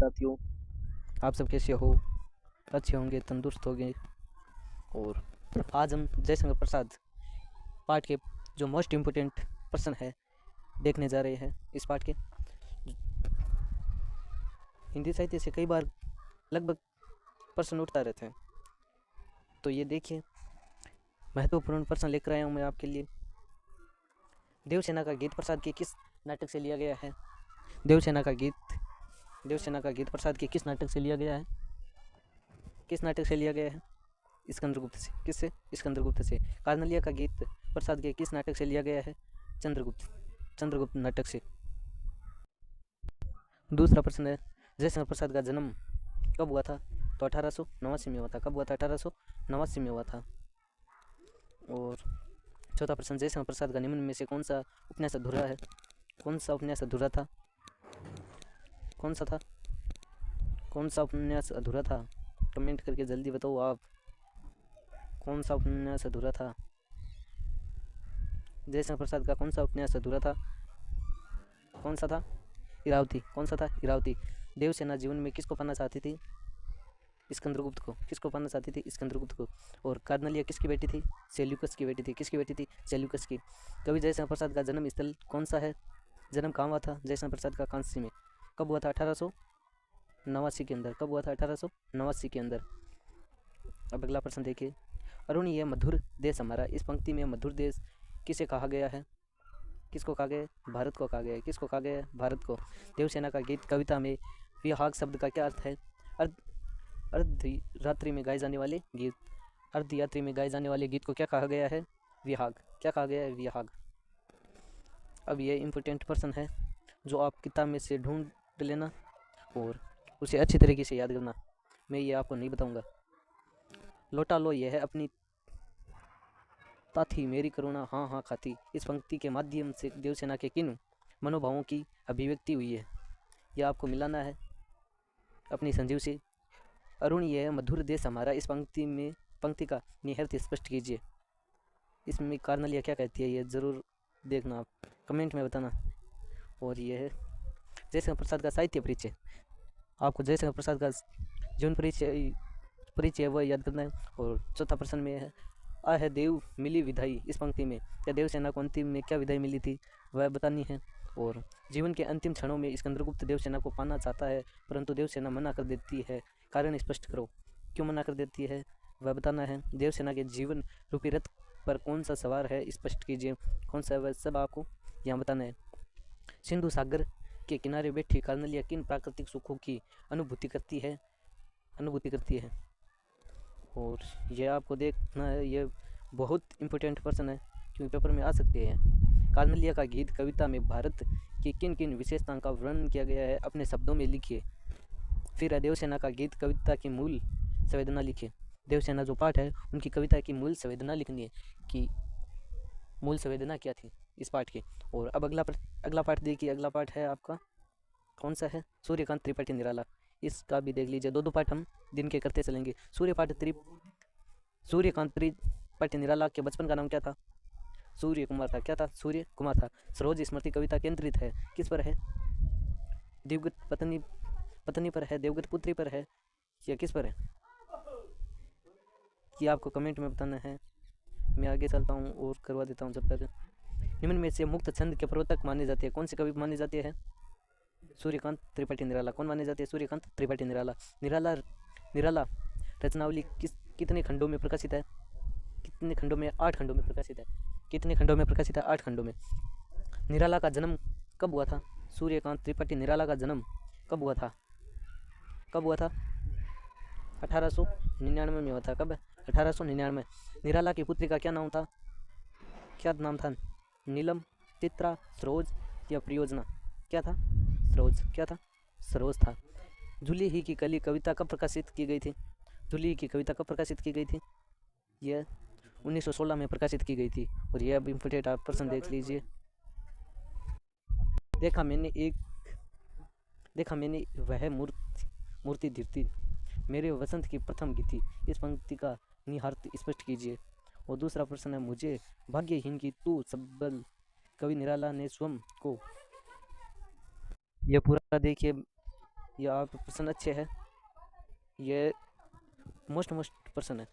साथियों, आप सब कैसे हो? अच्छे होंगे, तंदुरुस्त होंगे। और आज हम जयशंकर प्रसाद पाठ के जो मोस्ट इम्पोर्टेंट पर्सन है देखने जा रहे हैं। इस पाठ के हिंदी साहित्य से कई बार लगभग प्रश्न उठता रहते हैं, तो ये देखिए महत्वपूर्ण प्रश्न लेकर आया हूँ मैं आपके लिए। देवसेना का गीत प्रसाद के किस नाटक से लिया गया है? देवसेना का गीत प्रसाद के किस नाटक से लिया गया है? किस नाटक से लिया गया है? स्कंदगुप्त से। किससे? स्कंदगुप्त से। कार्नलिया का गीत प्रसाद के किस नाटक से लिया गया है? चंद्रगुप्त नाटक से। दूसरा प्रश्न है, जयशंकर प्रसाद का जन्म कब हुआ था? तो 1889 में हुआ था। कब हुआ था? 1889 में हुआ था। और चौथा प्रश्न, जयशंकर प्रसाद का निम्न में से कौन सा उपन्यास अधूरा है? कौन सा उपन्यास अधूरा था? कौन सा उपन्यास अधूरा था? कमेंट करके जल्दी बताओ आप, कौन सा उपन्यास अधूरा था? जयशंकर प्रसाद का कौन सा उपन्यास अधूरा था? कौन सा था? इरावती। कौन सा था? इरावती। देवसेना जीवन में किसको पाना चाहती थी? स्कंदगुप्त को। किसको पाना चाहती थी? स्कंदगुप्त को। और कार्नलिया किसकी बेटी थी? सेल्यूकस की बेटी थी। किसकी बेटी थी? सेल्यूकस की। कवि जयशंकर प्रसाद का जन्म स्थल कौन सा है? जन्म कहाँ हुआ था जयशंकर प्रसाद का? कांसी में। कब हुआ था? 1889 के अंदर। कब हुआ था? 1889 के अंदर। अब अगला प्रश्न देखिए, अरुण ये मधुर देश हमारा, इस पंक्ति में मधुर देश किसे कहा गया है? किसको कहा गया है? भारत को कहा गया है। किसको कहा गया है? भारत को। देवसेना का गीत कविता में विहाग शब्द का क्या अर्थ है? अर्धरात्रि में गाए जाने वाले गीत। अर्धयात्री में गाए जाने वाले गीत को क्या कहा गया है? विहाग। क्या कहा गया है? विहाग। अब ये इम्पोर्टेंट प्रश्न है जो आप किताब में से ढूंढ लेना और उसे अच्छी तरीके से याद करना, मैं ये आपको नहीं बताऊंगा। लौटा लो यह है अपनी ताथी, मेरी करुणा हाँ हाँ खाती। इस पंक्ति के माध्यम से देवसेना के किन मनोभावों की अभिव्यक्ति हुई है? यह आपको मिलाना है अपनी संजीव से। अरुण यह मधुर देश हमारा, इस पंक्ति का निहितार्थ स्पष्ट कीजिए। इसमें कार्नलिया क्या कहती है ये ज़रूर देखना, आप कमेंट में बताना। और यह है जयशंकर प्रसाद का साहित्य परिचय। आपको जयशंकर प्रसाद का जीवन परिचय वह याद करना है। और चौथा प्रश्न में है, आ है देव मिली विदाई, इस पंक्ति में या देवसेना को अंतिम में क्या विदाई मिली थी वह बतानी है। और जीवन के अंतिम क्षणों में स्कंदगुप्त देवसेना को पाना चाहता है परंतु देवसेना मना कर देती है, कारण स्पष्ट करो। क्यों मना कर देती है वह बताना है। देवसेना के जीवन रूपी रथ पर कौन सा सवार है स्पष्ट कीजिए, कौन सा है वह सब आपको यहाँ बताना है। सिंधु सागर के किनारे बैठी कार्नलिया किन प्राकृतिक सुखों की अनुभूति करती है? और यह आपको देखना है, यह बहुत इंपॉर्टेंट प्रश्न है क्योंकि पेपर में आ सकते हैं। कार्नलिया का गीत कविता में भारत की किन किन विशेषताओं का वर्णन किया गया है? अपने शब्दों में लिखिए। फिर देवसेना का गीत कविता की मूल संवेदना लिखिए। देवसेना जो पाठ है उनकी कविता की मूल संवेदना लिखनी है कि मूल संवेदना क्या थी इस पाठ की। और अब अगला पाठ देखिए। अगला पाठ है आपका कौन सा है? सूर्यकांत त्रिपाठी निराला। इसका भी देख लीजिए, दो पाठ हम दिन के करते चलेंगे। सूर्यकांत त्रिपाठी निराला के बचपन का नाम क्या था? सूर्य कुमार था। क्या था? सूर्य कुमार था। सरोज स्मृति कविता केंद्रित है किस पर है? दिवगत पत्नी पर है, देवगत पुत्री पर है, या किस पर है कि आपको कमेंट में बताना है। मैं आगे चलता हूँ और करवा देता हूँ जब तक। निम्न में से मुक्त छंद के प्रवर्तक माने जाते हैं, कौन से कवि माने जाते हैं? सूर्यकांत त्रिपाठी निराला। कौन माने जाते हैं? सूर्यकांत त्रिपाठी निराला। निराला रचनावली कितने खंडों में प्रकाशित है? कितने खंडों में? 8 खंडों में प्रकाशित है। कितने खंडों में प्रकाशित है? 8 खंडों में। निराला का जन्म कब हुआ था? सूर्यकांत त्रिपाठी निराला का जन्म कब हुआ था? 1899 में हुआ था। कब? 1899। निराला की पुत्री का क्या नाम था? क्या नाम था? नीलम, चित्रा, सरोज या प्रियोजना? क्या था? सरोज। क्या था? सरोज था। जूली ही की कली कविता कब प्रकाशित की गई थी? जूली की कविता कब प्रकाशित की गई थी? यह 1916 में प्रकाशित की गई थी। और यह अब इम्पोर्टेंट आप प्रश्न देख लीजिए। देखा मैंने वह मूर्ति धरती, मेरे वसंत की प्रथम गीति, इस पंक्ति का निहितार्थ स्पष्ट कीजिए। और दूसरा प्रश्न है, मुझे भाग्यहीन की तू सबल, कवि निराला ने स्वयं को। यह पूरा देखिए, ये आप पर्सन अच्छे हैं, ये मोस्ट पर्सन है।